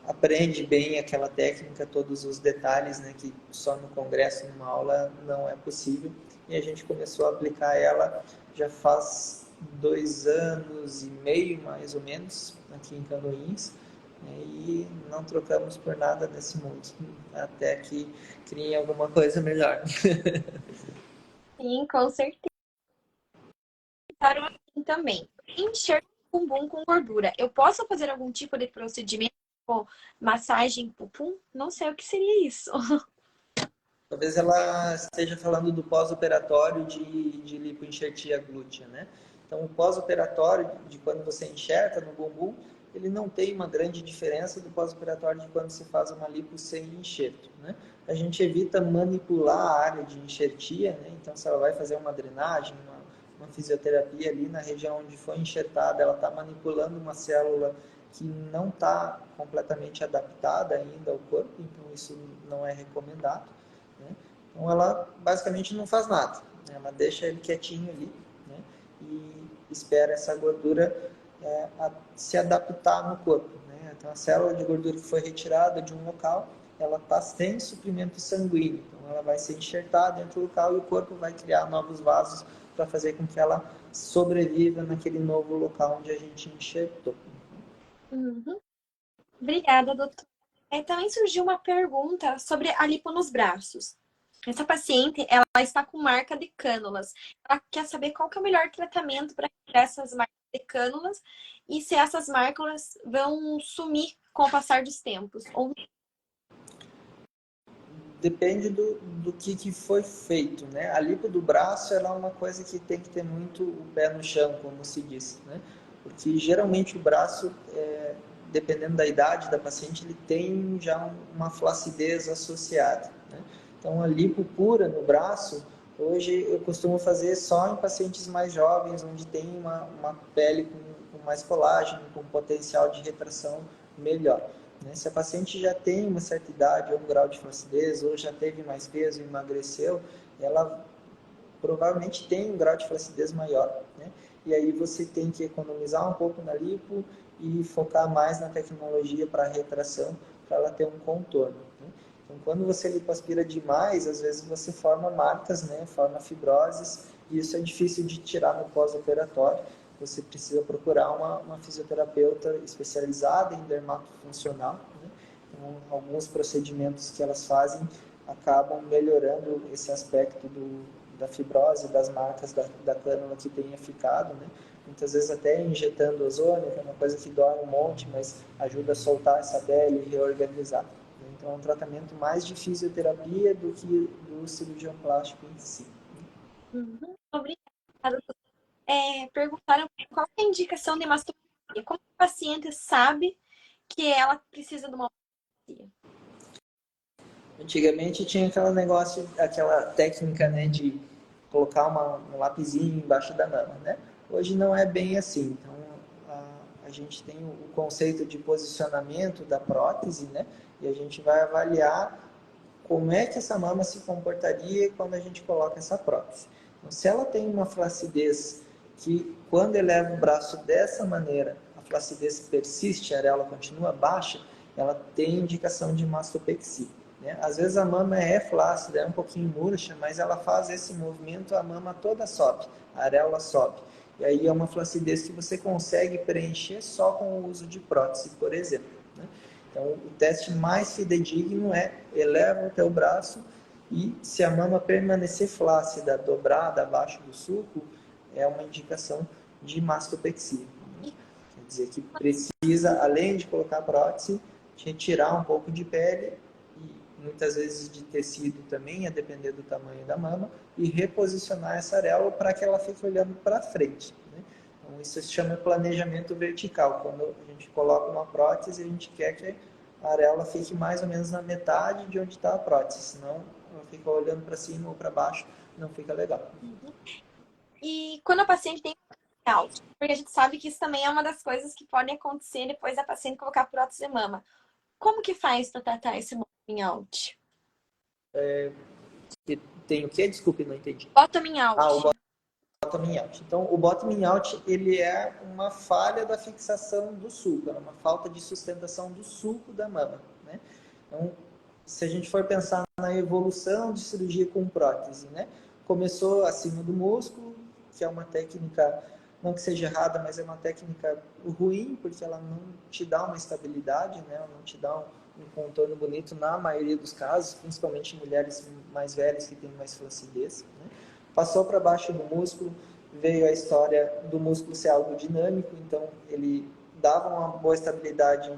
Speaker 2: aprende bem aquela técnica, todos os detalhes, né, que só no congresso, numa aula, não é possível. E a gente começou a aplicar ela já faz 2 anos e meio, mais ou menos, aqui em Canoinhas, né, e não trocamos por nada nesse mundo, até que criem alguma coisa melhor.
Speaker 1: Sim, com certeza. Para assim também. Encher o bumbum com gordura. Eu posso fazer algum tipo de procedimento, tipo massagem pupum? Não sei o que seria isso.
Speaker 2: Talvez ela esteja falando do pós-operatório de lipoenxertia glútea, né? Então, o pós-operatório, de quando você enxerta no bumbum, ele não tem uma grande diferença do pós-operatório de quando se faz uma lipo sem enxerto, né? A gente evita manipular a área de enxertia, né? Então, se ela vai fazer uma drenagem, uma fisioterapia ali na região onde foi enxertada, ela está manipulando uma célula que não está completamente adaptada ainda ao corpo, então isso não é recomendado, né? Então ela basicamente não faz nada, né? Ela deixa ele quietinho ali, né? E espera essa gordura se adaptar no corpo, né? Então a célula de gordura que foi retirada de um local, ela está sem suprimento sanguíneo, então ela vai ser enxertada dentro do local e o corpo vai criar novos vasos para fazer com que ela sobreviva naquele novo local onde a gente enxertou.
Speaker 1: Uhum. Obrigada, doutor. Também surgiu uma pergunta sobre a lipo nos braços. Essa paciente, ela está com marca de cânulas. Ela quer saber qual que é o melhor tratamento para tirar essas marcas de cânulas e se essas marcas vão sumir com o passar dos tempos. Ou...
Speaker 2: Depende do que foi feito, né? A lipo do braço ela é uma coisa que tem que ter muito o pé no chão, como se diz, né? Porque geralmente o braço, dependendo da idade da paciente, ele tem já uma flacidez associada, né? Então a lipo pura no braço, hoje eu costumo fazer só em pacientes mais jovens, onde tem uma pele com mais colágeno, com potencial de retração melhor, né? Se a paciente já tem uma certa idade ou um grau de flacidez, ou já teve mais peso e emagreceu, ela provavelmente tem um grau de flacidez maior, né? E aí você tem que economizar um pouco na lipo e focar mais na tecnologia para retração, para ela ter um contorno, né? Então, quando você lipoaspira demais, às vezes você forma marcas, né? Forma fibroses, e isso é difícil de tirar no pós-operatório. Você precisa procurar uma fisioterapeuta especializada em dermatofuncional, né? Então, alguns procedimentos que elas fazem acabam melhorando esse aspecto da fibrose, das marcas da cânula que tenha ficado, né? Muitas vezes até injetando ozônio, que é uma coisa que dói um monte, mas ajuda a soltar essa pele e reorganizar, né? Então é um tratamento mais de fisioterapia do que do cirurgião plástico em si.
Speaker 1: Uhum. Obrigada. Perguntaram qual é a indicação de mastopexia. Como o paciente sabe que ela precisa de uma mastopexia?
Speaker 2: Antigamente tinha aquele negócio, aquela técnica, né, de colocar um lapisinho embaixo da mama, né? Hoje não é bem assim. Então a gente tem o conceito de posicionamento da prótese, né? E a gente vai avaliar como é que essa mama se comportaria quando a gente coloca essa prótese. Então, se ela tem uma flacidez que, quando eleva o braço dessa maneira, a flacidez persiste, a areola continua baixa, ela tem indicação de mastopexia, né? Às vezes a mama é flácida, é um pouquinho murcha, mas ela faz esse movimento, a mama toda sobe, a areola sobe. E aí é uma flacidez que você consegue preencher só com o uso de prótese, por exemplo, né? Então, o teste mais fidedigno é eleva o teu braço e se a mama permanecer flácida, dobrada abaixo do sulco, é uma indicação de mastopexia. Quer dizer que precisa, além de colocar a prótese, retirar um pouco de pele e muitas vezes de tecido também, a depender do tamanho da mama, e reposicionar essa areola para que ela fique olhando para frente, né? Então, isso se chama planejamento vertical. Quando a gente coloca uma prótese, a gente quer que a areola fique mais ou menos na metade de onde está a prótese, senão ela fica olhando para cima ou para baixo, não fica legal.
Speaker 1: E quando a paciente tem out? Porque a gente sabe que isso também é uma das coisas que podem acontecer depois da paciente colocar prótese de mama. Como que faz para tratar esse bottoming out?
Speaker 2: Tem o quê? Desculpe, não entendi.
Speaker 1: Bottoming out.
Speaker 2: O bottoming out. Então, o bottoming out, ele é uma falha da fixação do sulco, é uma falta de sustentação do sulco da mama, né? Então, se a gente for pensar na evolução de cirurgia com prótese, né? Começou acima do músculo, que é uma técnica, não que seja errada, mas é uma técnica ruim, porque ela não te dá uma estabilidade, né? Ela não te dá um contorno bonito na maioria dos casos, principalmente mulheres mais velhas que têm mais flacidez, né? Passou para baixo do músculo, veio a história do músculo ser algo dinâmico, então ele dava uma boa estabilidade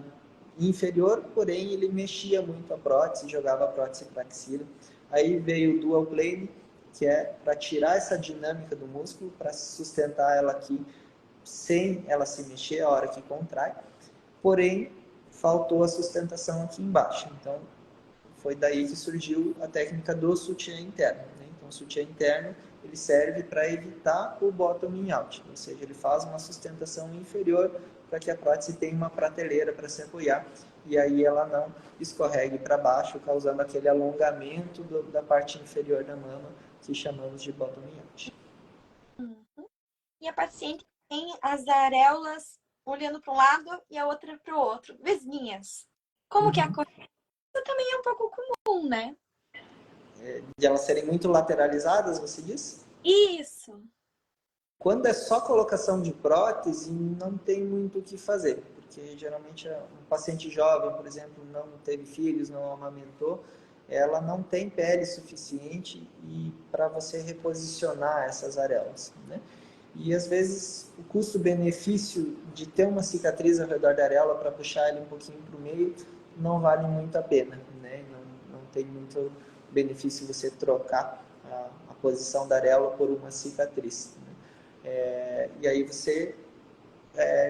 Speaker 2: inferior, porém ele mexia muito a prótese, jogava a prótese para a axila. Aí veio o dual plane, que é para tirar essa dinâmica do músculo, para sustentar ela aqui sem ela se mexer a hora que contrai. Porém, faltou a sustentação aqui embaixo. Então, foi daí que surgiu a técnica do sutiã interno, né? Então, o sutiã interno ele serve para evitar o bottoming out, ou seja, ele faz uma sustentação inferior para que a prótese tenha uma prateleira para se apoiar e aí ela não escorregue para baixo, causando aquele alongamento da parte inferior da mama que chamamos de bottoming out.
Speaker 1: Uhum. E a paciente tem as areolas olhando para um lado e a outra para o outro, vesguinhas. Como que é a coisa? Isso também é um pouco comum, né?
Speaker 2: De elas serem muito lateralizadas, você diz?
Speaker 1: Isso.
Speaker 2: Quando é só colocação de prótese, não tem muito o que fazer, porque geralmente um paciente jovem, por exemplo, não teve filhos, não amamentou, ela não tem pele suficiente e para você reposicionar essas areolas, né? E às vezes o custo-benefício de ter uma cicatriz ao redor da areola para puxar ele um pouquinho para o meio não vale muito a pena, né? Não tem muito benefício você trocar a posição da areola por uma cicatriz. E aí você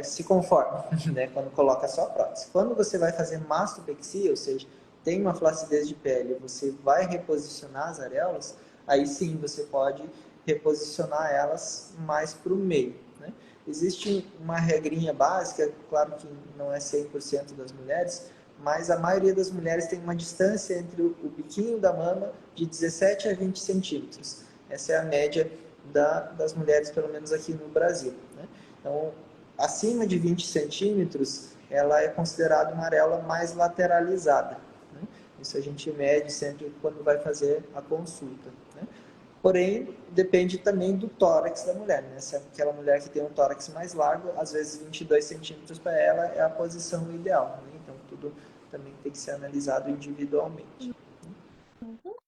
Speaker 2: se conforma, né, quando coloca só a prótese. Quando você vai fazer mastopexia, ou seja, tem uma flacidez de pele, você vai reposicionar as areolas, aí sim você pode reposicionar elas mais para o meio, né? Existe uma regrinha básica, claro que não é 100% das mulheres, mas a maioria das mulheres tem uma distância entre o biquinho da mama de 17 a 20 centímetros. Essa é a média das mulheres, pelo menos aqui no Brasil, né? Então, acima de 20 centímetros, ela é considerada uma areola mais lateralizada, né? Isso a gente mede sempre quando vai fazer a consulta, né? Porém, depende também do tórax da mulher, né? Se é aquela mulher que tem um tórax mais largo, às vezes 22 centímetros para ela é a posição ideal, né? Então, tudo também tem que ser analisado individualmente.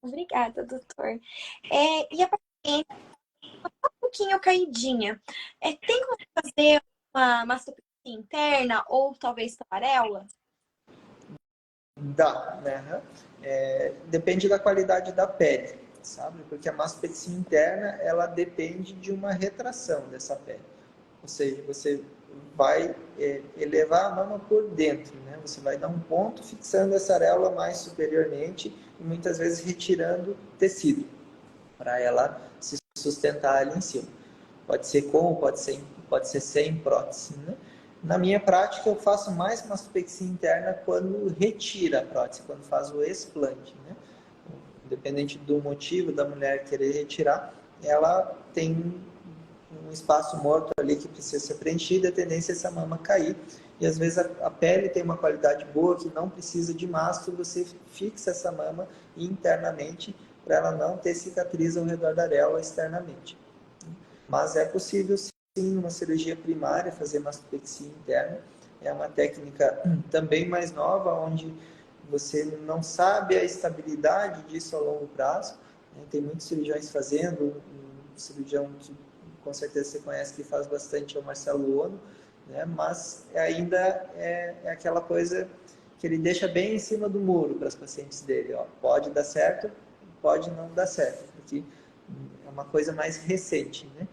Speaker 1: Obrigada, doutor. E a paciente um pouquinho caidinha. Tem como fazer uma mastopexia interna ou talvez taparela?
Speaker 2: Dá, né? Depende da qualidade da pele, sabe? Porque a mastopexia interna, ela depende de uma retração dessa pele. Ou seja, você vai elevar a mama por dentro, né? Você vai dar um ponto fixando essa areola mais superiormente e muitas vezes retirando tecido para ela se sustentar ali em cima. Pode ser com, pode ser sem prótese, né? Na minha prática, eu faço mais mastopexia interna quando retira a prótese, quando faz o explante, né? Independente do motivo da mulher querer retirar, ela tem um espaço morto ali que precisa ser preenchido, a tendência é essa mama cair. E às vezes a pele tem uma qualidade boa que não precisa de mastro, você fixa essa mama internamente para ela não ter cicatriz ao redor da areola externamente. Mas é possível sim, uma cirurgia primária, fazer mastopexia interna. É uma técnica também mais nova, onde você não sabe a estabilidade disso a longo prazo, né? Tem muitos cirurgiões fazendo, um cirurgião que com certeza você conhece que faz bastante é o Marcelo Ono, né? Mas ainda é aquela coisa que ele deixa bem em cima do muro para os pacientes dele. Ó, pode dar certo, pode não dar certo, porque é uma coisa mais recente, né?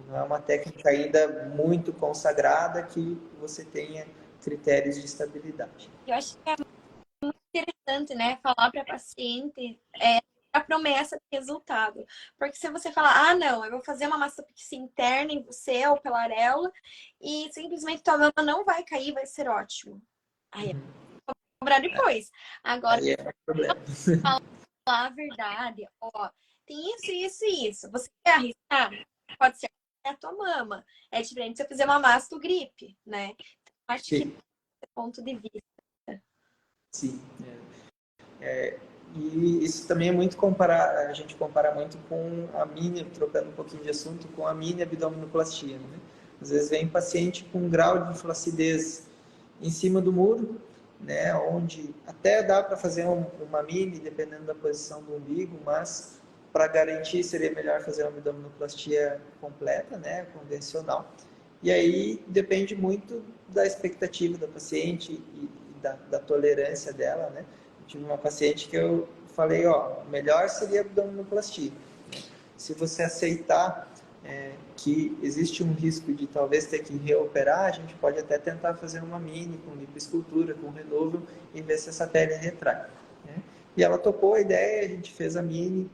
Speaker 2: Não é uma técnica ainda muito consagrada que você tenha critérios de estabilidade.
Speaker 1: Eu acho que é muito interessante, né? Falar para a paciente a promessa de resultado. Porque se você falar, ah, não, eu vou fazer uma mastopexia interna em você ou pela areola e simplesmente tua mama não vai cair, vai ser ótimo. Aí eu vou cobrar depois. Agora,
Speaker 2: Aí é um problema.
Speaker 1: falar a verdade, ó, tem isso, isso e isso. Você quer arriscar? Pode ser a tua mama. É diferente se eu fizer uma mastogripe, né? Então, acho que
Speaker 2: Sim,
Speaker 1: ponto de vista.
Speaker 2: sim. E isso também é muito comparar, a gente compara muito com a mini, trocando um pouquinho de assunto, com a mini abdominoplastia, né? Às vezes vem paciente com um grau de flacidez em cima do muro, né, onde até dá para fazer uma mini, dependendo da posição do umbigo, mas para garantir seria melhor fazer uma abdominoplastia completa, né, convencional. E aí depende muito da expectativa da paciente e da tolerância dela, né. Eu tive uma paciente que eu falei, ó, melhor seria abdominoplastia. Se você aceitar que existe um risco de talvez ter que reoperar, a gente pode até tentar fazer uma mini com lipoescultura, com removal e ver se essa pele retrai. Né? E ela topou a ideia, a gente fez a mini,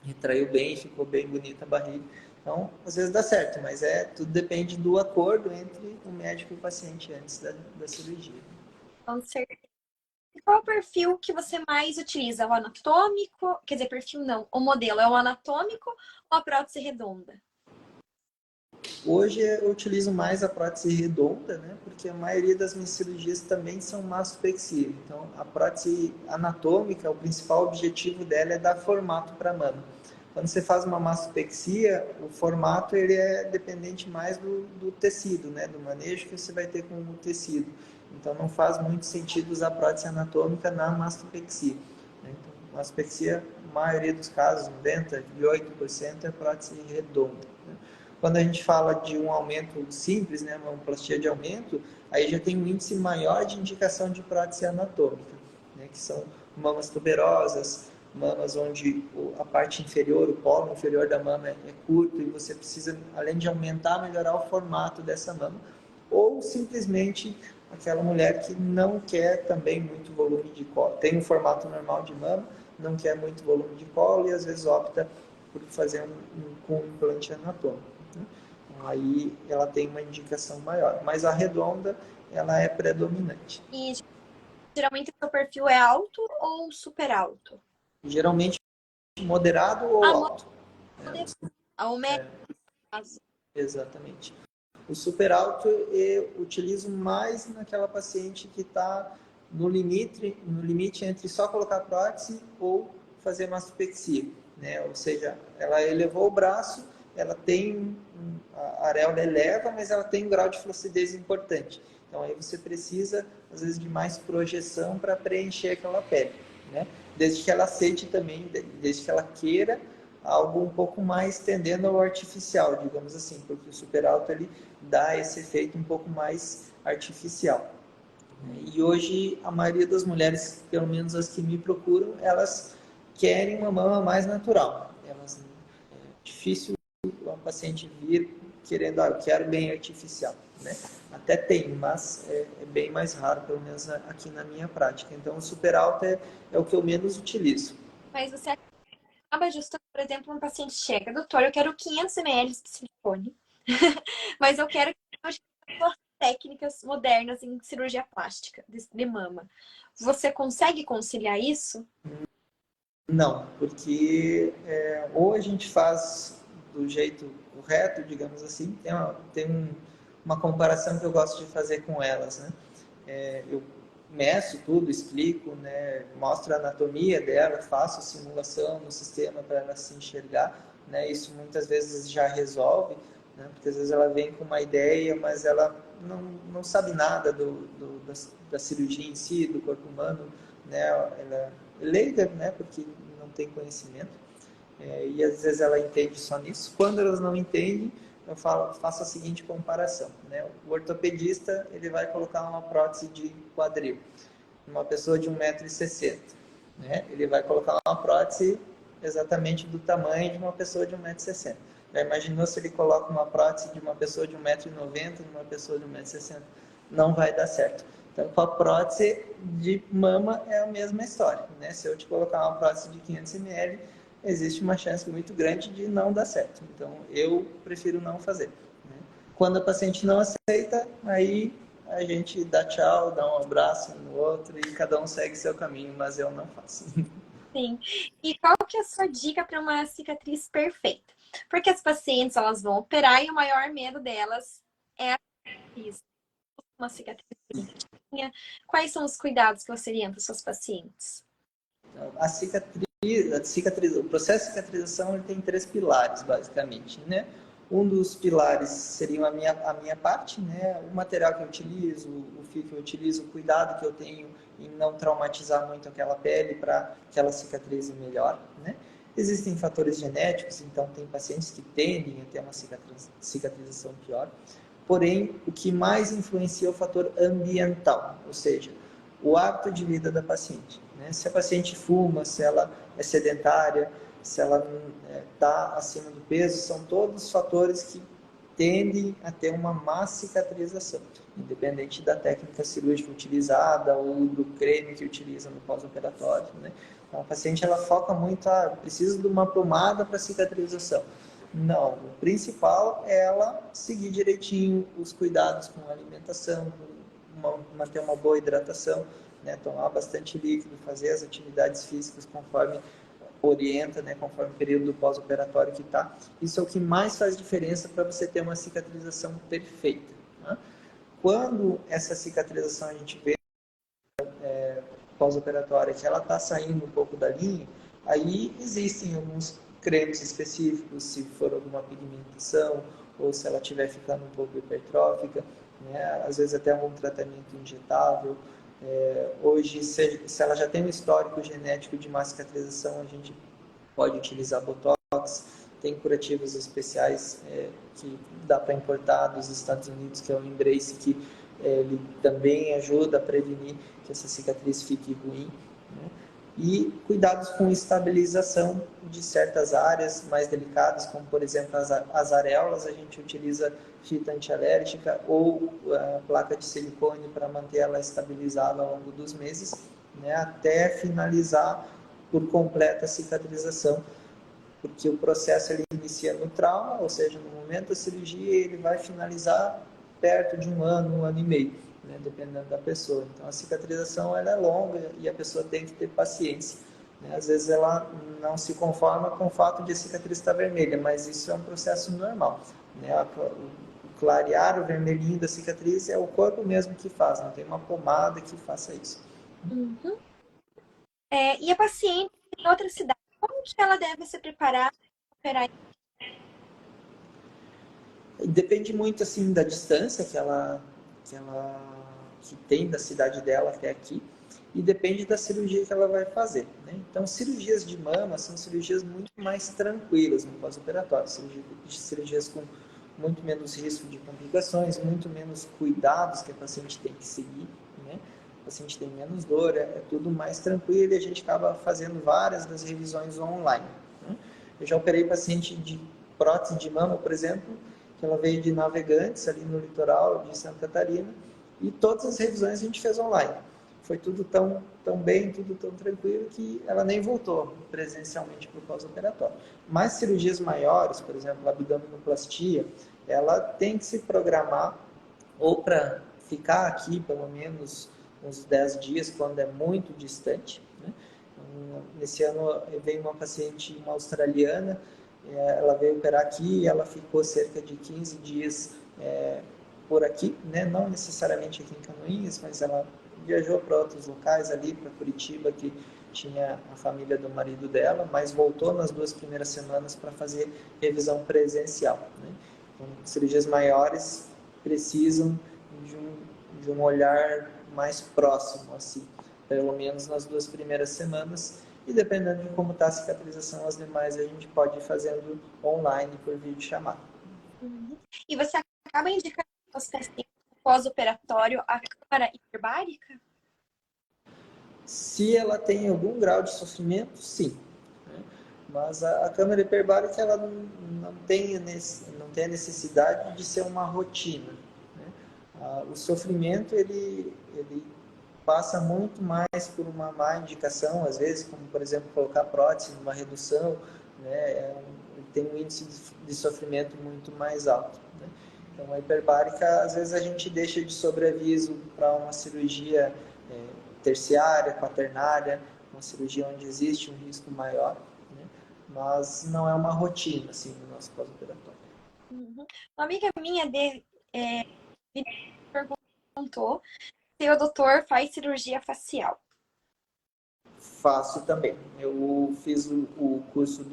Speaker 2: retraiu bem, ficou bem bonita a barriga. Então, às vezes dá certo, mas tudo depende do acordo entre o médico e o paciente antes da cirurgia.
Speaker 1: Com certeza. E qual é o perfil que você mais utiliza? O anatômico? Quer dizer, perfil não. O modelo é o anatômico ou a prótese redonda?
Speaker 2: Hoje eu utilizo mais a prótese redonda, né? Porque a maioria das minhas cirurgias também são mastopexia. Então, a prótese anatômica, o principal objetivo dela é dar formato para a mama. Quando você faz uma mastopexia, o formato ele é dependente mais do tecido, né? Do manejo que você vai ter com o tecido. Então, não faz muito sentido usar prótese anatômica na mastopexia. Né? Então, mastopexia, a maioria dos casos, 98% é prótese redonda. Né? Quando a gente fala de um aumento simples, né, uma plastia de aumento, aí já tem um índice maior de indicação de prótese anatômica, né, que são mamas tuberosas, mamas onde a parte inferior, o polo inferior da mama é curto e você precisa, além de aumentar, melhorar o formato dessa mama, ou simplesmente aquela mulher que não quer também muito volume de colo, tem um formato normal de mama, não quer muito volume de colo e às vezes opta por fazer com um implante anatômico. Aí ela tem uma indicação maior. Mas a redonda, ela é predominante.
Speaker 1: E geralmente o seu perfil é alto ou super alto?
Speaker 2: Geralmente moderado ou
Speaker 1: A
Speaker 2: alto.
Speaker 1: moderado. Ao médio.
Speaker 2: Exatamente. O super alto eu utilizo mais naquela paciente que está no limite entre só colocar prótese ou fazer mastopexia, né? Ou seja, ela elevou o braço, ela tem a areola eleva, mas ela tem um grau de flacidez importante. Então aí você precisa às vezes de mais projeção para preencher aquela pele, né? Desde que ela aceite também, desde que ela queira algo um pouco mais tendendo ao artificial, digamos assim, porque o super alto ele dá esse efeito um pouco mais artificial. E hoje a maioria das mulheres, pelo menos as que me procuram, elas querem uma mama mais natural. Elas, é difícil uma paciente vir querendo, eu quero bem artificial, né? Até tem, mas é bem mais raro, pelo menos aqui na minha prática. Então o super alto é o que eu menos utilizo.
Speaker 1: Mas você acaba ajustando, por exemplo, um paciente chega, doutor, eu quero 500 ml de silicone, mas eu quero técnicas modernas em cirurgia plástica de mama. Você consegue conciliar isso?
Speaker 2: Não, porque ou a gente faz do jeito correto, digamos assim, tem uma comparação que eu gosto de fazer com elas, né? Eu meço tudo, explico, né? Mostro a anatomia dela, faço simulação no sistema para ela se enxergar, né? Isso muitas vezes já resolve, né? Porque às vezes ela vem com uma ideia, mas ela não sabe nada da cirurgia em si, do corpo humano, né? Ela é leiga, né? Porque não tem conhecimento. E às vezes ela entende só nisso. Quando elas não entendem, eu faço a seguinte comparação, né? O ortopedista ele vai colocar uma prótese de quadril, uma pessoa de 1,60 m, né? Ele vai colocar uma prótese exatamente do tamanho de uma pessoa de 1,60 m. Já imaginou se ele coloca uma prótese de uma pessoa de 1,90 m numa pessoa de 1,60 m? Não vai dar certo. Então, com a prótese de mama é a mesma história, né? Se eu te colocar uma prótese de 500 ml, existe uma chance muito grande de não dar certo. Então, eu prefiro não fazer, né? Quando a paciente não aceita, aí a gente dá tchau, dá um abraço um no outro e cada um segue seu caminho, mas eu não faço.
Speaker 1: Sim. E qual que é a sua dica para uma cicatriz perfeita? Porque as pacientes, elas vão operar e o maior medo delas é a cicatriz. Uma cicatriz bonitinha. Quais são os cuidados que você orienta para suas pacientes?
Speaker 2: Então, o processo de cicatrização ele tem 3 pilares, basicamente, né? Um dos pilares seria a minha parte, né? O material que eu utilizo, o fio que eu utilizo, o cuidado que eu tenho em não traumatizar muito aquela pele para que ela cicatrize melhor, né? Existem fatores genéticos, então tem pacientes que tendem a ter uma cicatrização pior. Porém, o que mais influencia é o fator ambiental, ou seja, o hábito de vida da paciente, né? Se a paciente fuma, se ela é sedentária, se ela está acima do peso, são todos fatores que tendem a ter uma má cicatrização, independente da técnica cirúrgica utilizada ou do creme que utiliza no pós-operatório, né? Então, a paciente ela foca muito, precisa de uma pomada para cicatrização. Não, o principal é ela seguir direitinho os cuidados com a alimentação, manter uma boa hidratação, né? Tomar bastante líquido, fazer as atividades físicas conforme orienta, né? Conforme o período do pós-operatório que está. Isso é o que mais faz diferença para você ter uma cicatrização perfeita, né? Quando essa cicatrização a gente vê pós-operatória que ela está saindo um pouco da linha, aí existem alguns cremes específicos, se for alguma pigmentação ou se ela estiver ficando um pouco hipertrófica, né? Às vezes até algum tratamento injetável. Hoje, se ela já tem um histórico genético de má cicatrização, a gente pode utilizar Botox. Tem curativos especiais que dá para importar dos Estados Unidos, que é o Embrace, que ele também ajuda a prevenir que essa cicatriz fique ruim, né? E cuidados com estabilização de certas áreas mais delicadas, como por exemplo as areolas, a gente utiliza fita antialérgica ou a placa de silicone para manter ela estabilizada ao longo dos meses, né, até finalizar por completa a cicatrização, porque o processo ele inicia no trauma, ou seja, no momento da cirurgia, ele vai finalizar perto de um ano e meio, né, dependendo da pessoa. Então, a cicatrização ela é longa e a pessoa tem que ter paciência, né? Às vezes ela não se conforma com o fato de a cicatriz estar vermelha, mas isso é um processo normal, né? O clarear o vermelhinho da cicatriz é o corpo mesmo que faz, não tem uma pomada que faça isso.
Speaker 1: Uhum. E a paciente em outra cidade, como que ela deve se preparar para operar?
Speaker 2: Depende muito assim da distância que tem da cidade dela até aqui e depende da cirurgia que ela vai fazer, né? Então, cirurgias de mama são cirurgias muito mais tranquilas no pós-operatório, cirurgias com muito menos risco de complicações, muito menos cuidados que a paciente tem que seguir, né? A paciente tem menos dor, é tudo mais tranquilo e a gente acaba fazendo várias das revisões online, né? Eu já operei paciente de prótese de mama, por exemplo, que ela veio de Navegantes, ali no litoral de Santa Catarina, e todas as revisões a gente fez online. Foi tudo tão bem, tudo tão tranquilo, que ela nem voltou presencialmente para o pós-operatório. Mas cirurgias maiores, por exemplo, abdominoplastia, ela tem que se programar ou para ficar aqui pelo menos uns 10 dias, quando é muito distante, né? Nesse ano veio uma paciente, uma australiana, ela veio operar aqui e ela ficou cerca de 15 dias por aqui, né? Não necessariamente aqui em Canoinhas, mas ela viajou para outros locais ali, para Curitiba, que tinha a família do marido dela, mas voltou nas 2 primeiras semanas para fazer revisão presencial, né? Então, cirurgias maiores precisam de um olhar mais próximo, assim, pelo menos nas 2 primeiras semanas, e dependendo de como está a cicatrização, as demais a gente pode ir fazendo online por videochamada.
Speaker 1: Uhum. E você acaba indicando aos pacientes pós-operatório a câmara hiperbárica?
Speaker 2: Se ela tem algum grau de sofrimento, sim, né? Mas a câmara hiperbárica ela não tem a necessidade de ser uma rotina, né? O sofrimento, ele passa muito mais por uma má indicação, às vezes, como, por exemplo, colocar prótese numa redução, né? Tem um índice de sofrimento muito mais alto, né? Então, a hiperbárica, às vezes, a gente deixa de sobreaviso para uma cirurgia terciária, quaternária, uma cirurgia onde existe um risco maior, né? Mas não é uma rotina, assim, no nosso pós-operatório.
Speaker 1: Uhum. Uma amiga minha me perguntou se o doutor faz cirurgia facial.
Speaker 2: Faço também. Eu fiz o curso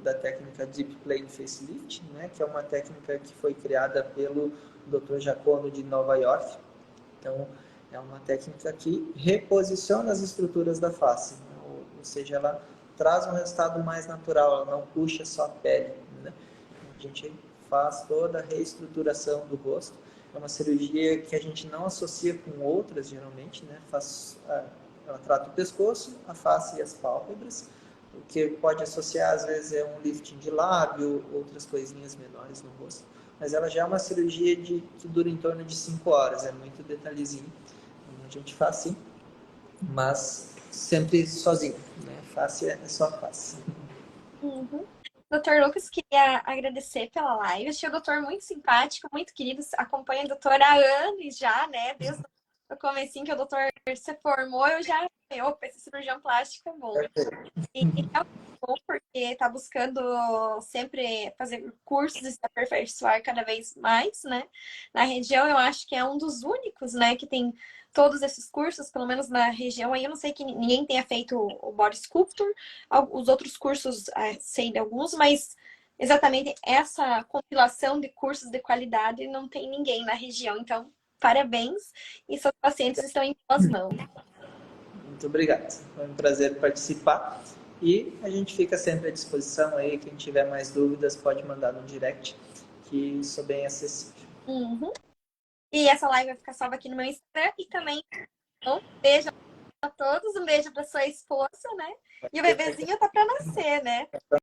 Speaker 2: da técnica Deep Plane Facelift, né, que é uma técnica que foi criada pelo Dr. Giacomo de Nova York. Então, é uma técnica que reposiciona as estruturas da face, né? Ou seja, ela traz um resultado mais natural, ela não puxa só a pele, né? A gente faz toda a reestruturação do rosto. É uma cirurgia que a gente não associa com outras, geralmente, né? Ela trata o pescoço, a face e as pálpebras. O que pode associar, às vezes, é um lifting de lábio, outras coisinhas menores no rosto. Mas ela já é uma cirurgia que dura em torno de 5 horas, é muito detalhezinho. A gente faz sim, mas sempre sozinho, né? Face é só face.
Speaker 1: Uhum. Doutor Lucas, queria agradecer pela live. Achei o doutor muito simpático, muito querido. Acompanho o doutor há anos já, né? Desde o comecinho que o doutor se formou, eu já... Opa, esse cirurgião plástico é bom. E é bom porque está buscando sempre fazer cursos e se aperfeiçoar cada vez mais, né? Na região, eu acho que é um dos únicos, né, que tem todos esses cursos, pelo menos na região aí. Eu não sei que ninguém tenha feito o Body Sculptor, os outros cursos, sei de alguns, mas exatamente essa compilação de cursos de qualidade não tem ninguém na região. Então, parabéns e seus pacientes estão em boas mãos.
Speaker 2: Muito obrigado. Foi um prazer participar. E a gente fica sempre à disposição aí. Quem tiver mais dúvidas pode mandar no direct, que sou bem acessível.
Speaker 1: Uhum. E essa live vai ficar salva aqui no meu Instagram e também um beijo a todos, um beijo para sua esposa, né? E o bebezinho tá para nascer, né?